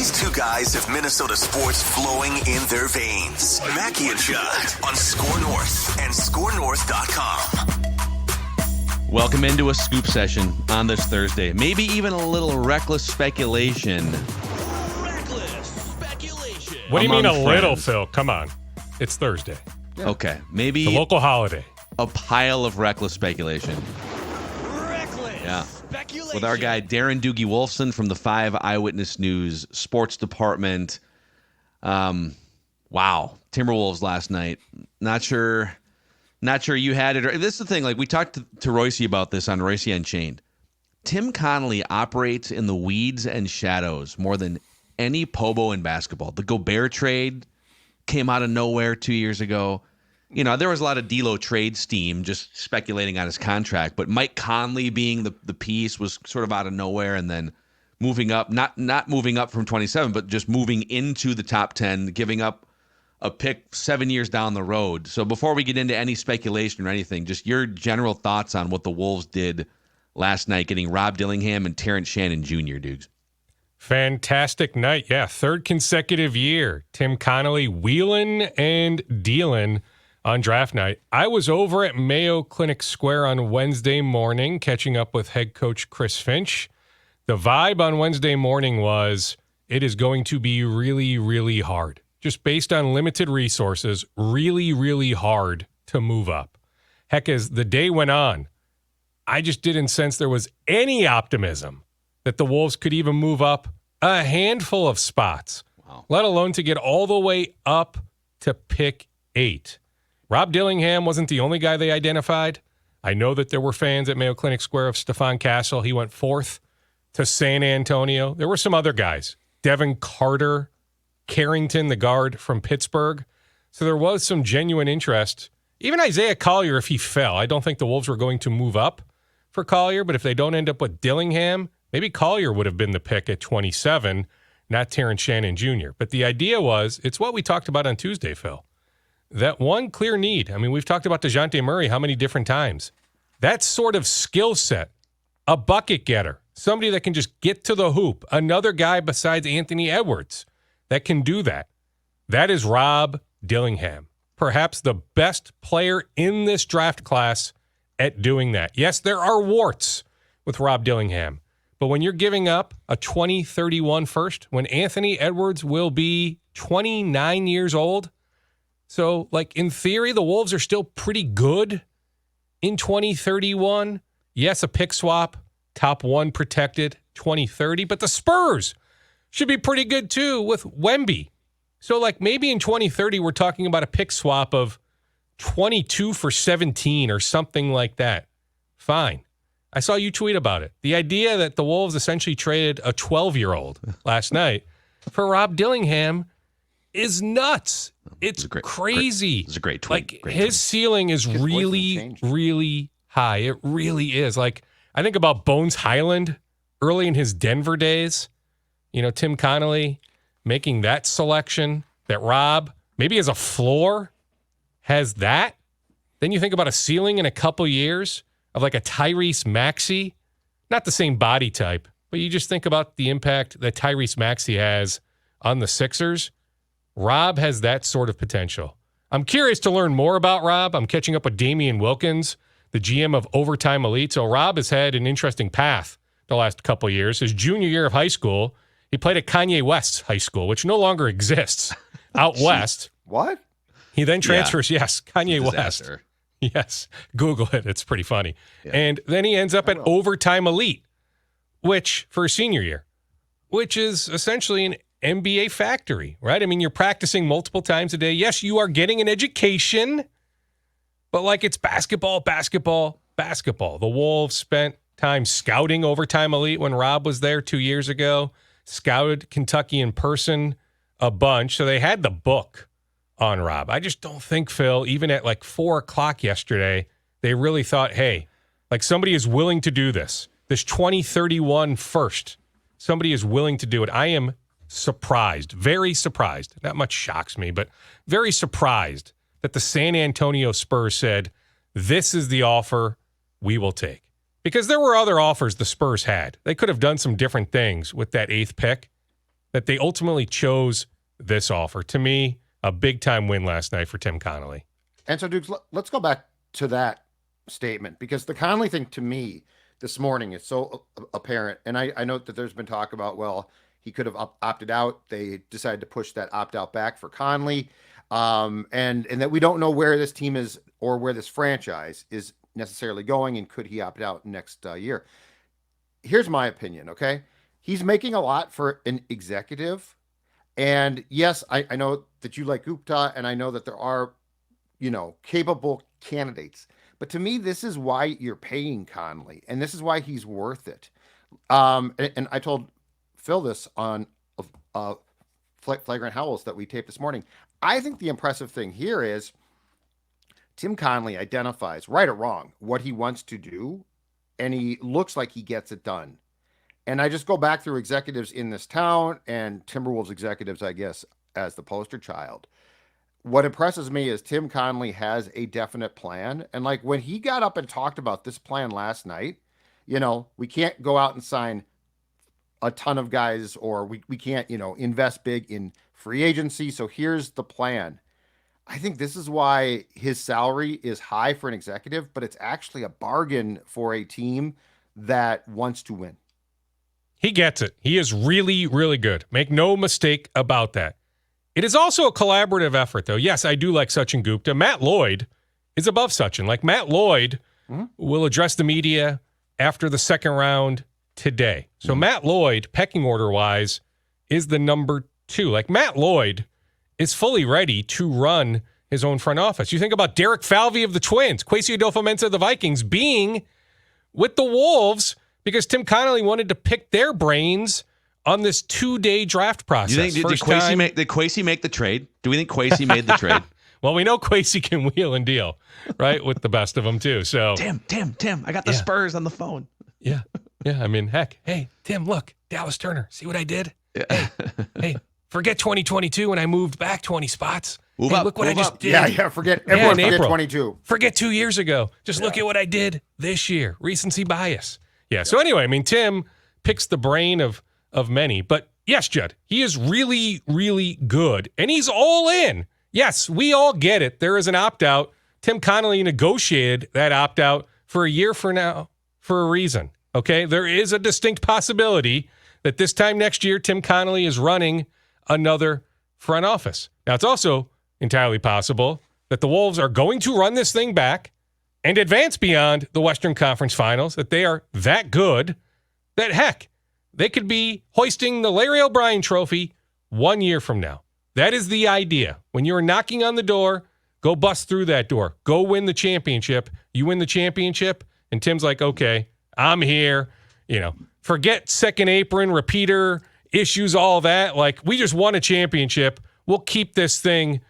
These two guys have Minnesota sports flowing in their veins. Mackie and Judd on SKOR North and SKORNorth.com. Welcome into a scoop session on this Thursday. Maybe even a little reckless speculation. What do you mean a little, Phil? Come on. It's Thursday. Yeah. Okay. Maybe the local holiday. A pile of reckless speculation. Speculation. With our guy Darren Doogie Wolfson from the 5 Eyewitness News Sports Department. Wow. Timberwolves last night. Not sure you had it. This is the thing. Like, we talked to Royce about this on Royce Unchained. Tim Connolly operates in the weeds and shadows more than any Pobo in basketball. The Gobert trade came out of nowhere 2 years ago. You know, there was a lot of D'Lo trade steam just speculating on his contract, but Mike Conley being the piece was sort of out of nowhere, and then moving up, not moving up from 27, but just moving into the top 10, giving up a pick 7 years down the road. So before we get into any speculation or anything, just your general thoughts on what the Wolves did last night, getting Rob Dillingham and Terrence Shannon Jr., Dukes. Fantastic night. Yeah, third consecutive year. Tim Connolly wheeling and dealing on draft night. I was over at Mayo Clinic Square on Wednesday morning, catching up with head coach Chris Finch. The vibe on Wednesday morning was it is going to be really, really hard. Just based on limited resources, really, really hard to move up. Heck, as the day went on, I just didn't sense there was any optimism that the Wolves could even move up a handful of spots, let alone to get all the way up to pick 8. Rob Dillingham wasn't the only guy they identified. I know that there were fans at Mayo Clinic Square of Stephon Castle. He went 4th to San Antonio. There were some other guys. Devin Carter, Carrington, the guard from Pittsburgh. So there was some genuine interest. Even Isaiah Collier, if he fell. I don't think the Wolves were going to move up for Collier, but if they don't end up with Dillingham, maybe Collier would have been the pick at 27, not Terrence Shannon Jr. But the idea was, it's what we talked about on Tuesday, Phil. That one clear need. I mean, we've talked about DeJounte Murray how many different times. That sort of skill set, a bucket getter, somebody that can just get to the hoop, another guy besides Anthony Edwards that can do that. That is Rob Dillingham, perhaps the best player in this draft class at doing that. Yes, there are warts with Rob Dillingham, but when you're giving up a 2031 first, when Anthony Edwards will be 29 years old, so, like, in theory, the Wolves are still pretty good in 2031. Yes, a pick swap, top 1 protected, 2030. But the Spurs should be pretty good, too, with Wemby. So, like, maybe in 2030, we're talking about a pick swap of 22 for 17 or something like that. Fine. I saw you tweet about it. The idea that the Wolves essentially traded a 12-year-old last night for Rob Dillingham is nuts. It's crazy. It's a great tweet. Like, his ceiling is really, really high. It really is. Like, I think about Bones Highland early in his Denver days. You know, Tim Connolly making that selection, that Rob maybe as a floor has that. Then you think about a ceiling in a couple years of like a Tyrese Maxey. Not the same body type, but you just think about the impact that Tyrese Maxey has on the Sixers. Rob has that sort of potential. I'm curious to learn more about Rob. I'm catching up with Damian Wilkins, the GM of Overtime Elite. So Rob has had an interesting path the last couple of years. His junior year of high school, he played at Kanye West's high school, which no longer exists out west. What? He then transfers, yes, Kanye West. Yes, Google it. It's pretty funny. Yeah. And then he ends up at Overtime Elite, which, for a senior year, which is essentially an NBA factory, right? I mean, you're practicing multiple times a day. Yes, you are getting an education, but like it's basketball. The Wolves spent time scouting Overtime Elite when Rob was there 2 years ago, scouted Kentucky in person a bunch. So they had the book on Rob. I just don't think, Phil, even at like 4 o'clock yesterday, they really thought, hey, like somebody is willing to do this. This 2031 first, somebody is willing to do it. I am surprised, very surprised. Not much shocks me, but very surprised that the San Antonio Spurs said, this is the offer we will take. Because there were other offers the Spurs had. They could have done some different things with that 8th pick. that they ultimately chose this offer. To me, a big-time win last night for Tim Connolly. And so, Dukes, let's go back to that statement, because the Connolly thing to me this morning is so apparent. And I know that there's been talk about, well, he could have opted out. They decided to push that opt-out back for Conley. And that we don't know where this team is or where this franchise is necessarily going, and could he opt out next year. Here's my opinion, okay? He's making a lot for an executive. And yes, I know that you like Gupta, and I know that there are, capable candidates. But to me, this is why you're paying Conley, and this is why he's worth it. And I told Phil this on Flagrant Howls that we taped this morning. I think the impressive thing here is Tim Connolly identifies, right or wrong, what he wants to do, and he looks like he gets it done. And I just go back through executives in this town and Timberwolves executives, I guess, as the poster child. What impresses me is Tim Connolly has a definite plan. And like when he got up and talked about this plan last night, we can't go out and sign a ton of guys, or we can't, invest big in free agency. So here's the plan. I think this is why his salary is high for an executive, but it's actually a bargain for a team that wants to win. He gets it. He is really, really good. Make no mistake about that. It is also a collaborative effort, though. Yes, I do like Sachin Gupta. Matt Lloyd is above Sachin. Like, Matt Lloyd will address the media after the second round today. So Matt Lloyd, pecking order-wise, is the number 2. Like, Matt Lloyd is fully ready to run his own front office. You think about Derek Falvey of the Twins, Kwesi Adolfo-Mensah of the Vikings being with the Wolves because Tim Connolly wanted to pick their brains on this 2-day draft process. You think, did Kwesi make the trade? Do we think Kwesi made the trade? Well, we know Kwesi can wheel and deal, right, with the best of them, too. So Tim, I got the Spurs on the phone. Yeah. I mean, heck, hey, Tim, look, Dallas Turner, see what I did? Yeah. Hey, forget 2022 when I moved back 20 spots. Move up, look what I just did. Yeah, forget 22. Forget 2 years ago. Just look at what I did this year. Recency bias. Yeah, so anyway, I mean, Tim picks the brain of many. But yes, Judd, he is really, really good. And he's all in. Yes, we all get it. There is an opt-out. Tim Connolly negotiated that opt-out for a year from now for a reason. Okay, there is a distinct possibility that this time next year, Tim Connolly is running another front office. Now, it's also entirely possible that the Wolves are going to run this thing back and advance beyond the Western Conference Finals, that they are that good that, heck, they could be hoisting the Larry O'Brien Trophy 1 year from now. That is the idea. When you're knocking on the door, go bust through that door. Go win the championship. You win the championship, and Tim's like, okay, I'm here. Forget second apron, repeater, issues, all that. Like, we just won a championship. We'll keep this thing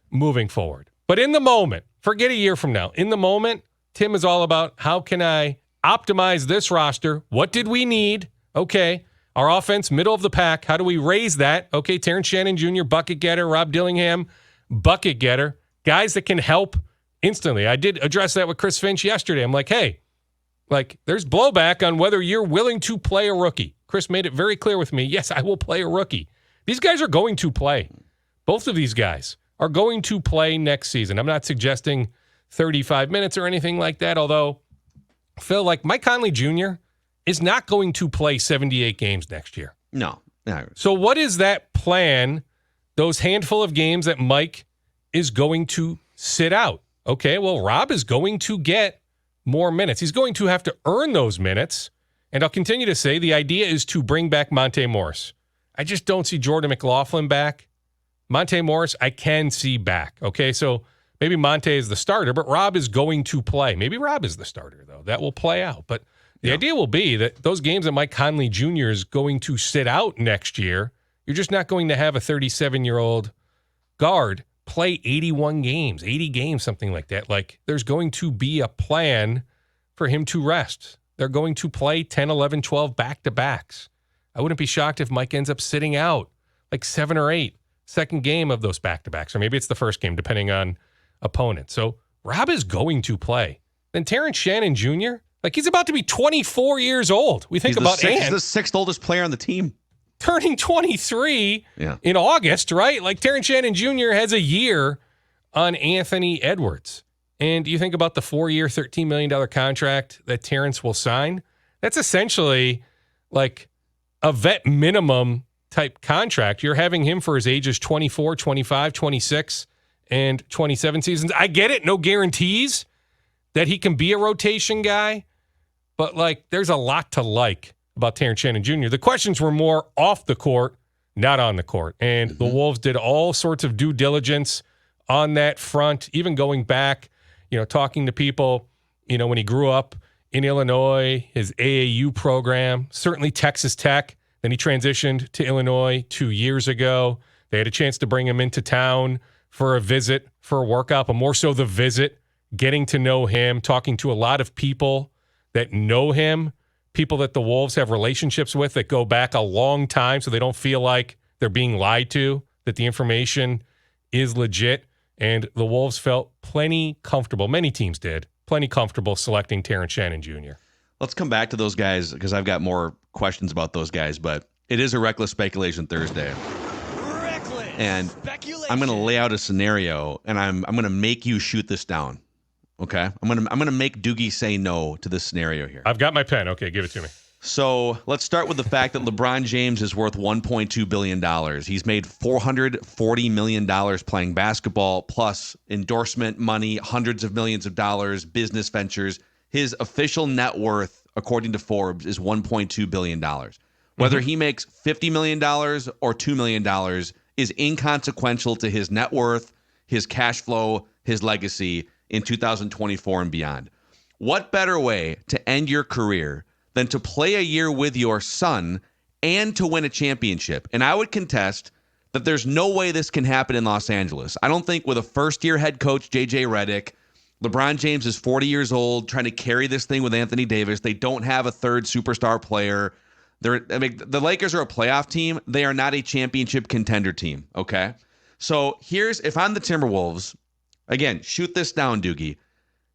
moving forward. But in the moment, forget a year from now. In the moment, Tim is all about how can I optimize this roster? What did we need? Okay, our offense, middle of the pack. How do we raise that? Okay, Terrence Shannon Jr., bucket getter. Rob Dillingham, bucket getter. Guys that can help instantly. I did address that with Chris Finch yesterday. I'm like, hey, there's blowback on whether you're willing to play a rookie. Chris made it very clear with me. Yes, I will play a rookie. These guys are going to play. Both of these guys are going to play next season. I'm not suggesting 35 minutes or anything like that, although, Phil, Mike Conley Jr. is not going to play 78 games next year. No. So what is that plan, those handful of games that Mike is going to sit out? Okay, well, Rob is going to get more minutes. He's going to have to earn those minutes. And I'll continue to say the idea is to bring back Monte Morris. I just don't see Jordan McLaughlin back. Monte Morris, I can see back. Okay, so maybe Monte is the starter, but Rob is going to play. Maybe Rob is the starter, though. That will play out. But the idea will be that those games that Mike Conley Jr. is going to sit out next year, you're just not going to have a 37-year-old guard play 81 games, 80 games, something like that. There's going to be a plan for him to rest. They're going to play 10, 11, 12 back-to-backs. I wouldn't be shocked if Mike ends up sitting out 7 or 8 second game of those back-to-backs, or maybe it's the first game, depending on opponent. So Rob is going to play. Then Terrence Shannon Jr., he's about to be 24 years old. We think about Ant. He's the 6th oldest player on the team. turning 23 in August, right? Like Terrence Shannon Jr. has a year on Anthony Edwards. And you think about the 4-year, $13 million contract that Terrence will sign, that's essentially like a vet minimum type contract. You're having him for his ages 24, 25, 26, and 27 seasons. I get it. No guarantees that he can be a rotation guy, but like there's a lot to like about Terrence Shannon Jr. The questions were more off the court, not on the court. And the Wolves did all sorts of due diligence on that front, even going back, talking to people, when he grew up in Illinois, his AAU program, certainly Texas Tech. Then he transitioned to Illinois 2 years ago. They had a chance to bring him into town for a visit, for a workout, but more so the visit, getting to know him, talking to a lot of people that know him, people that the Wolves have relationships with that go back a long time so they don't feel like they're being lied to, that the information is legit. And the Wolves felt plenty comfortable, many teams did, plenty comfortable selecting Terrence Shannon Jr. Let's come back to those guys because I've got more questions about those guys, but it is a Reckless Speculation Thursday. And I'm going to lay out a scenario, and I'm going to make you shoot this down. Okay? I'm going to make Doogie say no to this scenario here. I've got my pen. Okay, give it to me. So let's start with the fact that LeBron James is worth $1.2 billion. He's made $440 million playing basketball, plus endorsement money, hundreds of millions of dollars, business ventures. His official net worth, according to Forbes, is $1.2 billion. Whether he makes $50 million or $2 million is inconsequential to his net worth, his cash flow, his legacy in 2024 and beyond. What better way to end your career than to play a year with your son and to win a championship? And I would contest that there's no way this can happen in Los Angeles. I don't think with a first-year head coach, J.J. Redick, LeBron James is 40 years old, trying to carry this thing with Anthony Davis. They don't have a third superstar player. The Lakers are a playoff team. They are not a championship contender team, okay? So if I'm the Timberwolves, again, shoot this down, Doogie.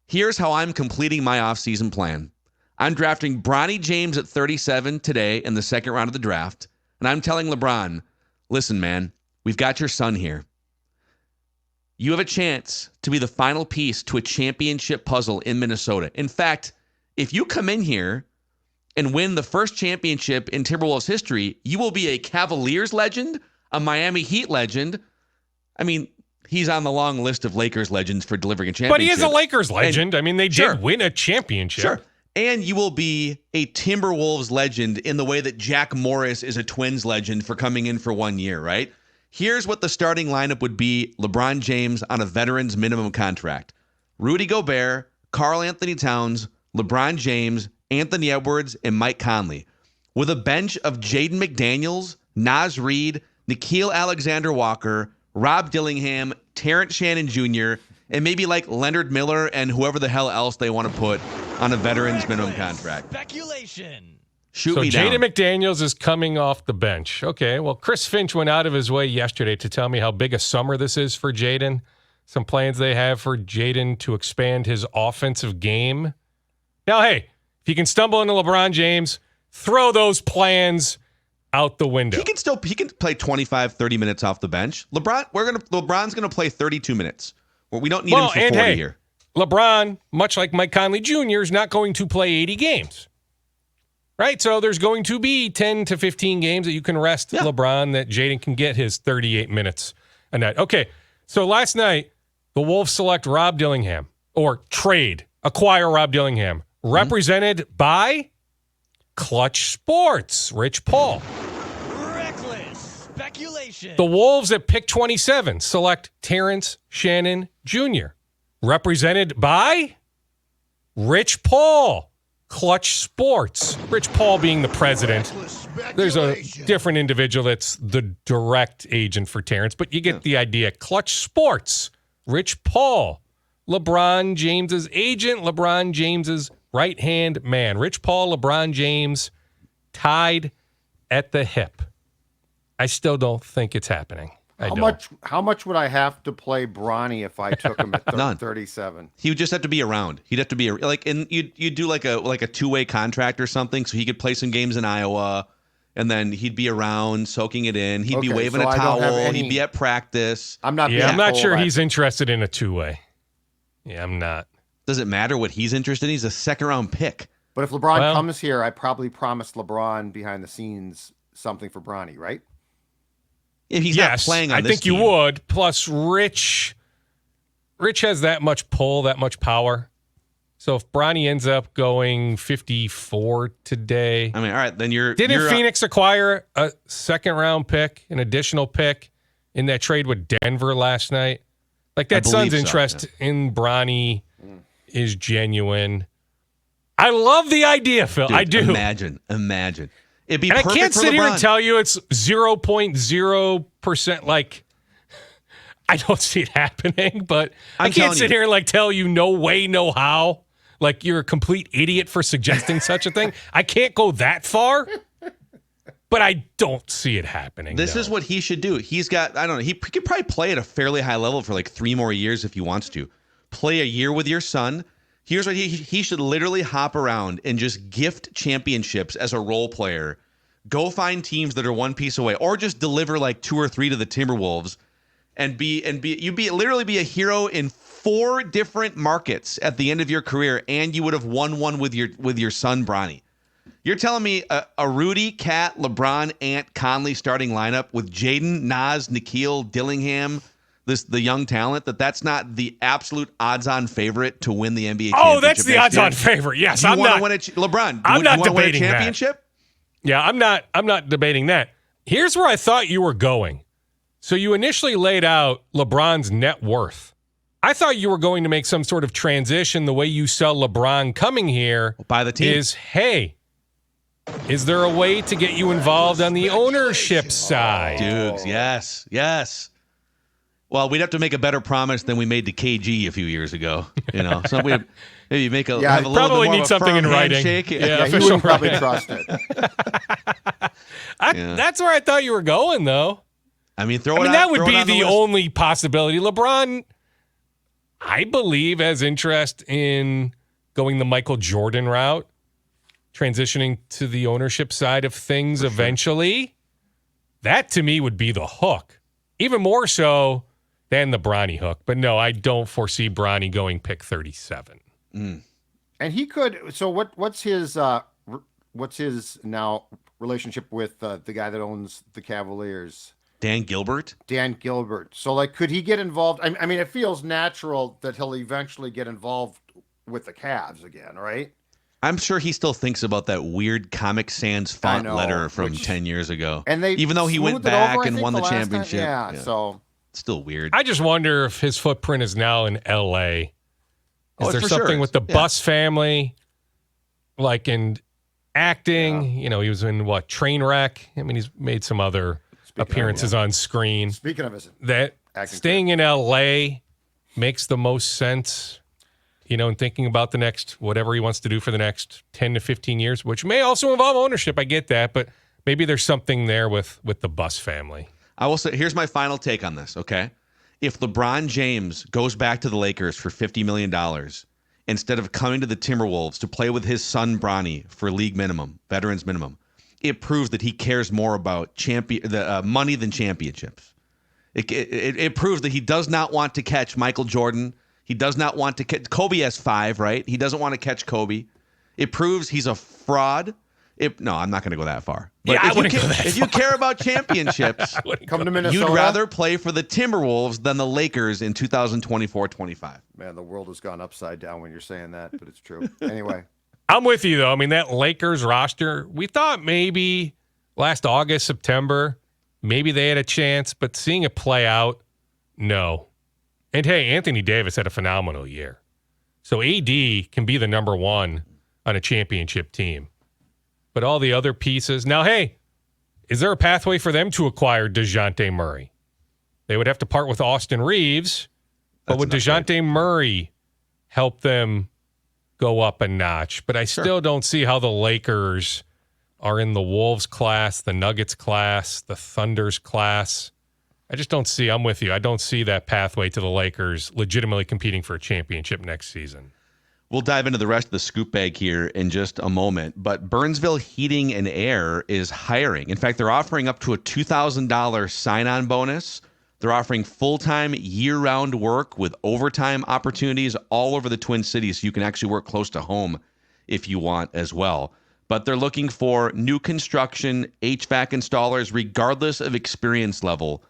Here's how I'm completing my offseason plan. I'm drafting Bronny James at 37 today in the second round of the draft, and I'm telling LeBron, listen, man, we've got your son here. You have a chance to be the final piece to a championship puzzle in Minnesota. In fact, if you come in here and win the first championship in Timberwolves history, you will be a Cavaliers legend, a Miami Heat legend. I mean, he's on the long list of Lakers legends for delivering a championship. But he is a Lakers legend. They did win a championship. Sure. And you will be a Timberwolves legend in the way that Jack Morris is a Twins legend for coming in for 1 year, right? Here's what the starting lineup would be: LeBron James on a veteran's minimum contract, Rudy Gobert, Karl Anthony Towns, LeBron James, Anthony Edwards, and Mike Conley, with a bench of Jaden McDaniels, Naz Reid, Nickeil Alexander-Walker, Rob Dillingham, Terrence Shannon Jr., and maybe like Leonard Miller and whoever the hell else they want to put on a veteran's minimum contract. Speculation. Shoot me down. Jaden McDaniels is coming off the bench. Okay, well, Chris Finch went out of his way yesterday to tell me how big a summer this is for Jaden. Some plans they have for Jaden to expand his offensive game. Now, hey, if you can stumble into LeBron James, throw those plans out the window. He can play 25, 30 minutes off the bench. LeBron's gonna play 32 minutes. We don't need him for 40 here. LeBron, much like Mike Conley Jr., is not going to play 80 games. Right? So there's going to be 10 to 15 games that you can rest LeBron, that Jaden can get his 38 minutes a night. Okay, so last night, the Wolves select Rob Dillingham, or acquire Rob Dillingham, represented by Clutch Sports, Rich Paul. Reckless speculation. The Wolves at pick 27 select Terrence Shannon Jr., represented by Rich Paul, Clutch Sports. Rich Paul being the president. There's a different individual that's the direct agent for Terrence, but you get the idea. Clutch Sports, Rich Paul, LeBron James's agent, LeBron James's right-hand man. Rich Paul, LeBron James, tied at the hip. I still don't think it's happening. How much would I have to play Bronny if I took him at 37? He would just have to be around. He'd have to be and you do like a two-way contract or something, so he could play some games in Iowa and then he'd be around soaking it in. He'd be Okay, waving so a I don't have towel. any- He'd be at practice. I'm not. Yeah, I'm not sure told. he's interested in a two-way. Yeah, I'm not. Does it matter what he's interested in? He's a second-round pick. But if LeBron Well- comes here, I probably promised LeBron behind the scenes something for Bronny, right? If he's not Yes, playing on I this think you team. would. Plus, Rich has that much pull, that much power. So if Bronny ends up going 54 today, I mean, all right, then you're. didn't Phoenix acquire a second-round pick, an additional pick in that trade with Denver last night? Like that believe Suns' so, interest in Bronny is genuine. I love the idea, Phil. Dude, I do. Imagine. It'd be And I perfect can't for sit here and LeBron. tell you it's 0.0%. Like, I don't see it happening, but I I'm can't telling sit you. here and like tell you no way, no how. Like you're a complete idiot for suggesting such a thing. I can't go that far, but I don't see it happening. This no. is what he should do. He's got, I don't know, he could probably play at a fairly high level for like 3 more years if he wants to. Play a year with your son. Here's what he should literally hop around and just gift championships as a role player. Go find teams that are one piece away, or just deliver like 2 or 3 to the Timberwolves, and literally be a hero in 4 different markets at the end of your career, and you would have won one with your son Bronny. You're telling me a Rudy, Cat, LeBron, Ant, Conley starting lineup with Jaden, Nas, Nikhil, Dillingham, the young talent, that's not the absolute odds-on favorite to win the NBA championship? Oh, that's the next year? odds-on favorite. Yes, Do you I'm want not. to win LeBron? I'm not you want to win a debating that. championship? Yeah, I'm not debating that. Here's where I thought you were going. So you initially laid out LeBron's net worth. I thought you were going to make some sort of transition. The way you sell LeBron coming here By the team. is, hey, is there a way to get you involved on the ownership side? Dukes, yes. Well, we'd have to make a better promise than we made to KG a few years ago. So we maybe have a little probably bit more need of a something firm in writing. handshake. Yeah. He official wouldn't probably writing. trust it. That's where I thought you were going, though. I mean, that would be the list. only possibility. LeBron, I believe, has interest in going the Michael Jordan route, transitioning to the ownership side of things eventually. That, to me, would be the hook. Even more so than the Bronny hook. But no, I don't foresee Bronny going pick 37. And he could. So what's his now relationship with the guy that owns the Cavaliers? Dan Gilbert? Dan Gilbert. So, like, could he get involved? I mean, it feels natural that he'll eventually get involved with the Cavs again, right? I'm sure he still thinks about that weird Comic Sans font know, letter from which- 10 years ago. And they even though he went smoothed it over, back I and think, won the last time. championship. Yeah, so still weird. I just wonder if his footprint is now in L.A. Is there for something sure. with the Yeah. Bus family, like in acting? He was in Trainwreck? I mean, he's made some other appearances on screen. speaking of his That acting staying in L.A. makes the most sense, and thinking about the next, whatever he wants to do for the next 10 to 15 years, which may also involve ownership. I get that, but maybe there's something there with the Bus family. I will say, here's my final take on this, okay? If LeBron James goes back to the Lakers for $50 million instead of coming to the Timberwolves to play with his son Bronny for league minimum, veterans minimum, it proves that he cares more about money than championships. It proves that he does not want to catch Michael Jordan. He does not want to catch Kobe has 5, right? He doesn't want to catch Kobe. It proves he's a fraud. No, I'm not going to go that far. But Yeah, I wouldn't go that if you care about championships, come to Minnesota. you'd rather play for the Timberwolves than the Lakers in 2024-25. Man, the world has gone upside down when you're saying that, but it's true. Anyway, I'm with you, though. I mean, that Lakers roster, we thought maybe last August, September, maybe they had a chance, but seeing it play out, no. And hey, Anthony Davis had a phenomenal year. So AD can be the number one on a championship team. But all the other pieces. Now, hey, is there a pathway for them to acquire DeJounte Murray? They would have to part with Austin Reeves. But would DeJounte Murray help them go up a notch? But I still don't see how the Lakers are in the Wolves class, the Nuggets class, the Thunder's class. I just don't see. I'm with you. I don't see that pathway to the Lakers legitimately competing for a championship next season. We'll dive into the rest of the scoop bag here in just a moment. But Burnsville Heating and Air is hiring. In fact, they're offering up to a $2,000 sign-on bonus. They're offering full-time, year-round work with overtime opportunities all over the Twin Cities, so you can actually work close to home if you want as well. But they're looking for new construction HVAC installers, regardless of experience level.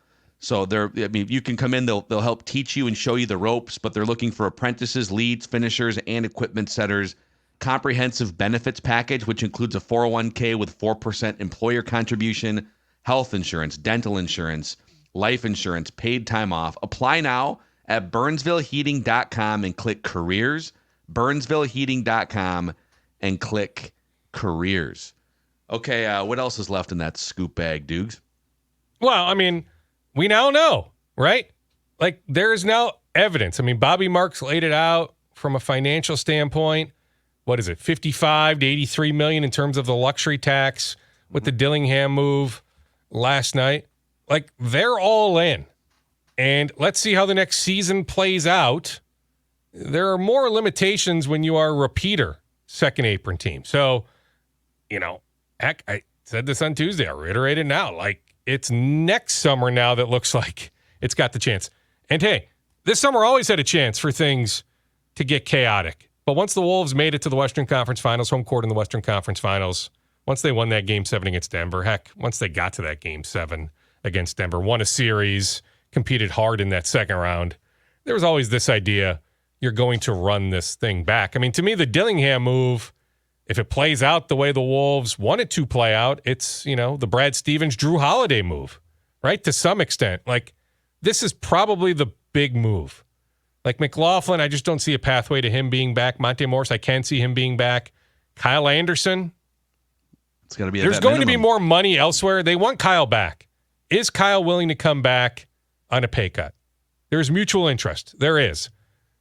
So you can come in, they'll help teach you and show you the ropes, but they're looking for apprentices, leads, finishers, and equipment setters. Comprehensive benefits package, which includes a 401k with 4% employer contribution, health insurance, dental insurance, life insurance, paid time off. Apply now at burnsvilleheating.com and click careers. burnsvilleheating.com and click careers. Okay, what else is left in that scoop bag, Doogs? Well, I mean, we now know, right? Like, there is now evidence. I mean, Bobby Marks laid it out from a financial standpoint. What is it, 55 to 83 million in terms of the luxury tax with the Dillingham move last night. Like, they're all in. And let's see how the next season plays out. There are more limitations when you are a repeater second apron team. So, heck, I said this on Tuesday. I'll reiterate it now. Like, it's next summer now that looks like it's got the chance. And hey, this summer always had a chance for things to get chaotic. But once the Wolves made it to the Western Conference Finals, home court in the Western Conference Finals, once they won that Game 7 against Denver, heck, once they got to that Game 7 against Denver, won a series, competed hard in that second round, there was always this idea you're going to run this thing back. I mean, to me, the Dillingham move, if it plays out the way the Wolves want it to play out, it's, the Brad Stevens, Drew Holiday move, right? To some extent. Like, this is probably the big move. Like, McLaughlin, I just don't see a pathway to him being back. Monte Morris, I can see him being back. Kyle Anderson. It's going to be There's going to be more money elsewhere. They want Kyle back. Is Kyle willing to come back on a pay cut? There's mutual interest. There is.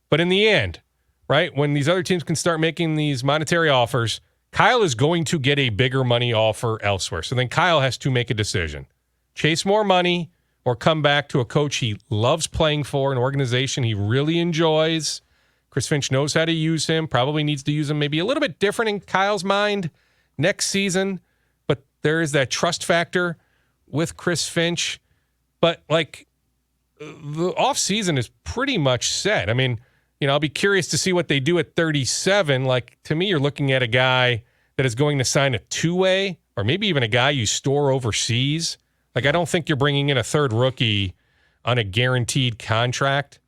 But in the end, right, when these other teams can start making these monetary offers, Kyle is going to get a bigger money offer elsewhere. So then Kyle has to make a decision. Chase more money or come back to a coach he loves playing for, an organization he really enjoys. Chris Finch knows how to use him, probably needs to use him maybe a little bit different in Kyle's mind next season. But there is that trust factor with Chris Finch. But, like, the offseason is pretty much set. I mean, I'll be curious to see what they do at 37. Like, to me, you're looking at a guy that is going to sign a two-way or maybe even a guy you store overseas. Like, I don't think you're bringing in a third rookie on a guaranteed contract.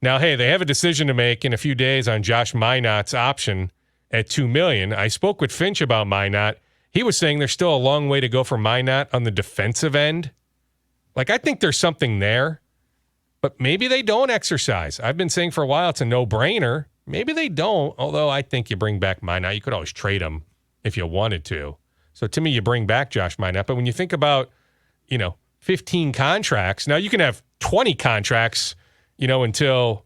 Now, hey, they have a decision to make in a few days on Josh Minot's option at $2 million. I spoke with Finch about Minot. He was saying there's still a long way to go for Minot on the defensive end. Like, I think there's something there. But maybe they don't exercise. I've been saying for a while it's a no-brainer. Maybe they don't, although I think you bring back Minot. You could always trade him if you wanted to. So to me, you bring back Josh Minot. But when you think about, 15 contracts, now you can have 20 contracts, until,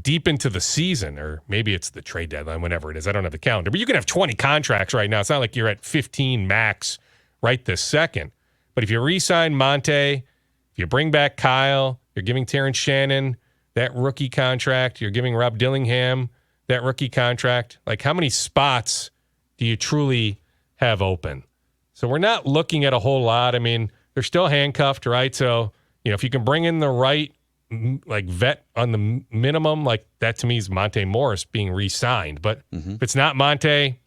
deep into the season, or maybe it's the trade deadline, whenever it is. I don't have the calendar. But you can have 20 contracts right now. It's not like you're at 15 max right this second. But if you re-sign Monte, if you bring back Kyle, you're giving Terrence Shannon that rookie contract. You're giving Rob Dillingham that rookie contract. Like, how many spots do you truly have open? So we're not looking at a whole lot. I mean, they're still handcuffed, right? So, if you can bring in the right, like, vet on the minimum, like, that to me is Monte Morris being re-signed. But if it's not Monte,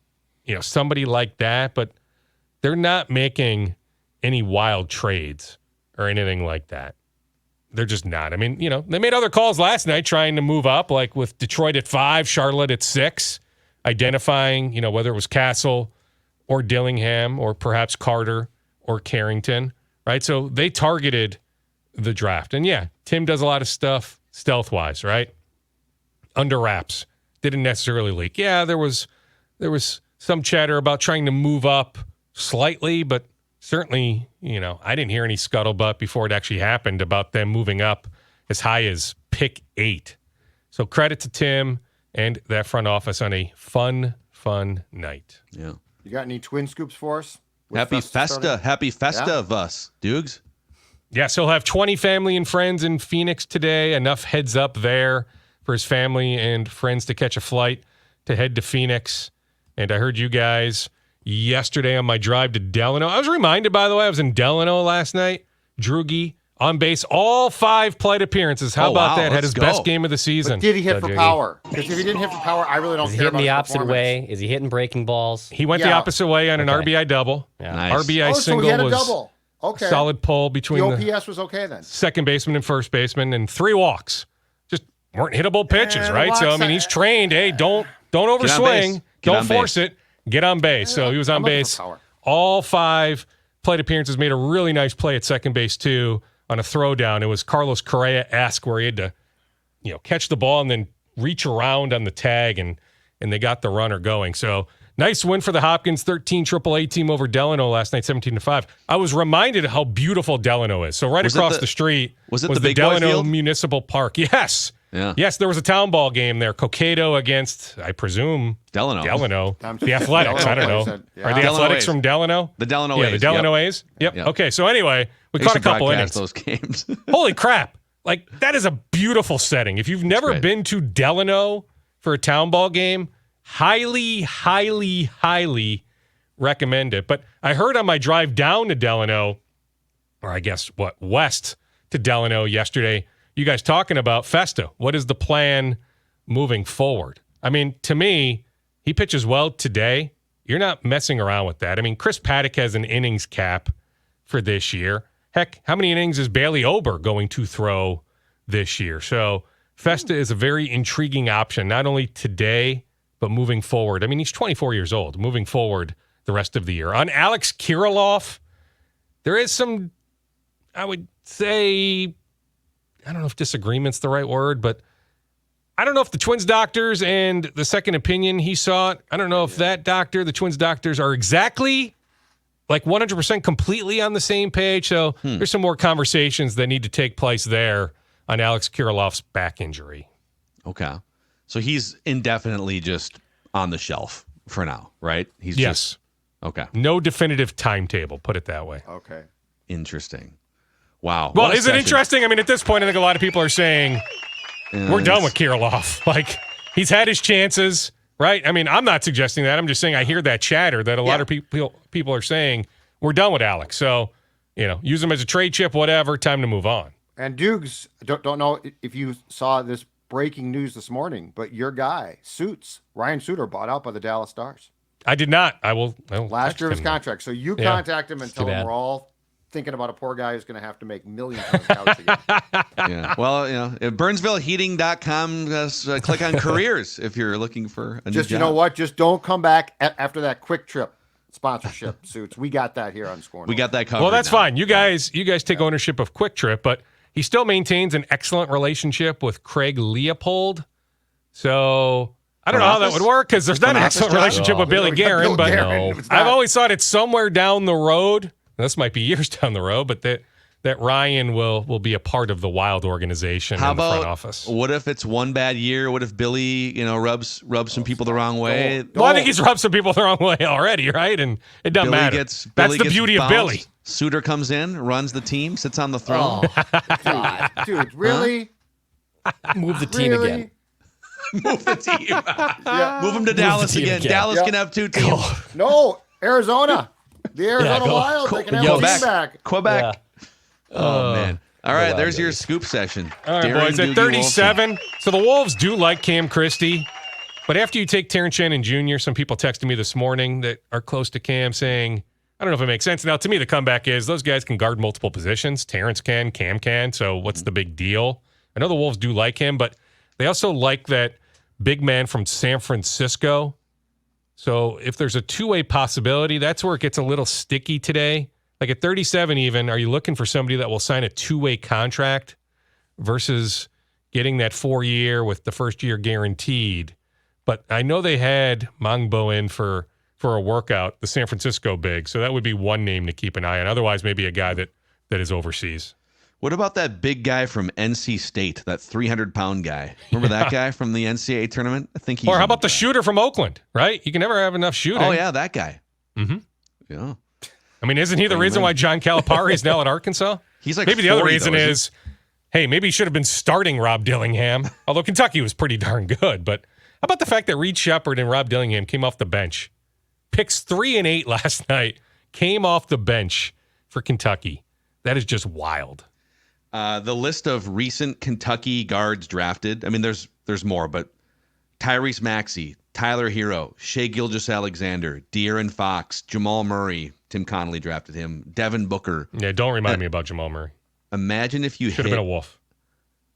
somebody like that. But they're not making any wild trades or anything like that. They're just not. I mean, they made other calls last night trying to move up, like with Detroit at 5, Charlotte at 6, identifying, whether it was Castle or Dillingham or perhaps Carter or Carrington, right? So they targeted the draft. And yeah, Tim does a lot of stuff stealth-wise, right? Under wraps. Didn't necessarily leak. Yeah, there was some chatter about trying to move up slightly, but certainly, I didn't hear any scuttlebutt before it actually happened about them moving up as high as pick 8. So credit to Tim and that front office on a fun night. Yeah. You got any twin scoops for us? Happy Festa of us, Doogs. Yes, he'll have 20 family and friends in Phoenix today. Enough heads up there for his family and friends to catch a flight to head to Phoenix. And I heard you guys yesterday on my drive to Delano. I was reminded, by the way, I was in Delano last night. Doogie on base, all 5 plate appearances. How about that? Had his best game of the season. But did he hit for Doogie. power? Because if he didn't hit for power, I really don't Is he care hitting about the his opposite performance. way? Is he hitting breaking balls? He went the opposite way on an RBI double. Yeah. Nice. RBI So single he had a was double. Okay. solid pull between The OPS was okay then. second baseman and first baseman, and 3 walks. Just weren't hittable pitches, the right? So, I walks, mean, he's trained. Hey, don't overswing. Don't force it. Get on base. So he was on I'm looking base. for power. All 5 plate appearances, made a really nice play at second base, too, on a throwdown. It was Carlos Correa-esque where he had to, catch the ball and then reach around on the tag, and they got the runner going. So nice win for the Hopkins 13 AAA team over Delano last night, 17-5. I was reminded of how beautiful Delano is. So right across the street was it the Big Boy Delano Field? Municipal Park. Yes. Yeah. Yes, there was a town ball game there. Cokato against, I presume, Delano. The Athletics. I don't know. Are the Delano Athletics A's. from Delano? The Delano Yeah, A's. the Delano Yep. A's. Yep. Yep. Okay, so anyway, we They caught a should couple broadcast innings. those games. Holy crap. Like, that is a beautiful setting. If you've never great. been to Delano for a town ball game, highly, highly, highly recommend it. But I heard on my drive down to Delano, or I guess, west to Delano yesterday, you guys talking about Festa. What is the plan moving forward? I mean, to me, he pitches well today. You're not messing around with that. I mean, Chris Paddock has an innings cap for this year. Heck, how many innings is Bailey Ober going to throw this year? So Festa is a very intriguing option, not only today, but moving forward. I mean, he's 24 years old, moving forward the rest of the year. On Alex Kirilloff, there is some, I would say, I don't know if disagreement's the right word, but I don't know if the Twins doctors and the second opinion he sought, I don't know if that doctor, the Twins doctors are exactly like 100% completely on the same page. So there's some more conversations that need to take place there on Alex Kirilloff's back injury. Okay. So he's indefinitely just on the shelf for now, right? He's Yes. just okay. No definitive timetable, put it that way. Okay. Interesting. Wow. Well, What a is it session. interesting? I mean, at this point, I think a lot of people are saying, we're done with Kirilloff. Like, he's had his chances, right? I mean, I'm not suggesting that. I'm just saying I hear that chatter that a lot of people are saying, we're done with Alex. So, use him as a trade chip, whatever, time to move on. And Dukes, don't know if you saw this breaking news this morning, but your guy, Ryan Suter, bought out by the Dallas Stars. I did not. I will Last text year of his him. contract. So you Yeah. contact him and tell too him bad. we're all thinking about a poor guy who's going to have to make millions on his couch again. Yeah. Well, at BurnsvilleHeating.com, click on careers if you're looking for a new Just, job. you know what? Just don't come back after that Quick Trip sponsorship, Suits. We got that here on SKOR. We got that covered. Well, that's now. fine. You guys take ownership of Quick Trip, but he still maintains an excellent relationship with Craig Leopold. So I don't know how that would work because there's not an office excellent job? relationship with Billy Guerin, Bill but Guerin. It's not- I've always thought it's somewhere down the road. This might be years down the road, but that Ryan will be a part of the Wild organization How in the front about office. what if it's one bad year? What if Billy, rubs some people the wrong way? Well, I think he's rubbed some people the wrong way already, right? And it doesn't matter. That's Billy the gets beauty of bounced. Billy. Suter comes in, runs the team, sits on the throne. Dude, really? Move the team Really? again. Move the team. Yeah. Move him to Dallas team again. again. Dallas Yep. can have 2 teams. No, Arizona. The Arizona go. Wild. They can have Yo, a team back. Quebec. Yeah. Oh, man. All right, Wild there's your days. scoop session. All right, Darren boys. At Doogie 37, so the Wolves do like Cam Christie. But after you take Terrence Shannon Jr., some people texted me this morning that are close to Cam saying, I don't know if it makes sense. Now, to me, the comeback is those guys can guard multiple positions. Terrence can, Cam can. So what's the big deal? I know the Wolves do like him, but they also like that big man from San Francisco. So if there's a two-way possibility, that's where it gets a little sticky today. Like at 37 even, are you looking for somebody that will sign a two-way contract versus getting that 4-year with the first year guaranteed? But I know they had Mangbo in for a workout, the San Francisco big. So that would be one name to keep an eye on. Otherwise, maybe a guy that is overseas. What about that big guy from NC State, that 300-pound guy? Remember that guy from the NCAA tournament? I think he's. Or how on about the track. shooter from Oakland, right? You can never have enough shooting. Oh, yeah, that guy. Mm-hmm. Yeah. I mean, isn't he the Bring him reason in. why John Calipari is now at Arkansas? He's like maybe the other 40 reason though, isn't is, hey, maybe he should have been starting Rob Dillingham. Although Kentucky was pretty darn good, but How about the fact that Reed Shepherd and Rob Dillingham came off the bench? Picks 3 and 8 last night, came off the bench for Kentucky. That is just wild. The list of recent Kentucky guards drafted, I mean, there's more, but Tyrese Maxey, Tyler Hero, Shai Gilgeous-Alexander, De'Aaron Fox, Jamal Murray, Tim Connolly drafted him, Devin Booker. Yeah, don't remind me about Jamal Murray. Imagine if you Should have been a Wolf.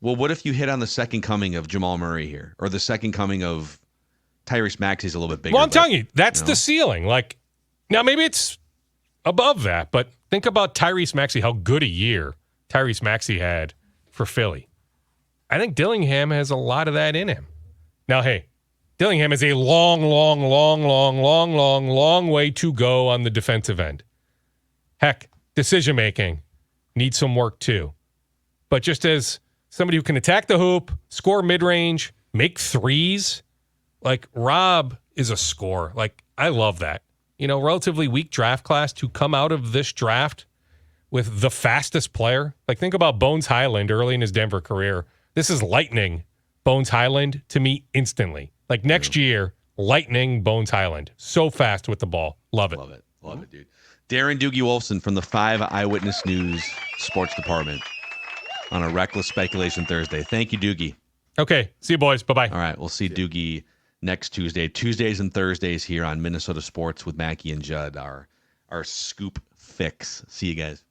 Well, what if you hit on the second coming of Jamal Murray here, or the second coming of Tyrese Maxey's a little bit bigger? Well, I'm telling you, that's the ceiling. Like, now maybe it's above that, but think about Tyrese Maxey, how good a year Tyrese Maxey had for Philly. I think Dillingham has a lot of that in him. Now, hey, Dillingham is a long way to go on the defensive end. Heck, decision-making needs some work too. But just as somebody who can attack the hoop, score mid-range, make threes, like Rob is a scorer. Like, I love that. You know, relatively weak draft class to come out of this draft with the fastest player. Like, think about Bones Highland early in his Denver career. This is lightning Bones Highland to me instantly. Like, next year, lightning Bones Highland. So fast with the ball. Love it. Love it, dude. Darren Doogie Wolfson from the 5 Eyewitness News Sports Department on a Reckless Speculation Thursday. Thank you, Doogie. Okay. See you, boys. Bye-bye. All right. We'll see Doogie next Tuesday. Tuesdays and Thursdays here on Minnesota Sports with Mackie and Judd, our scoop fix. See you guys.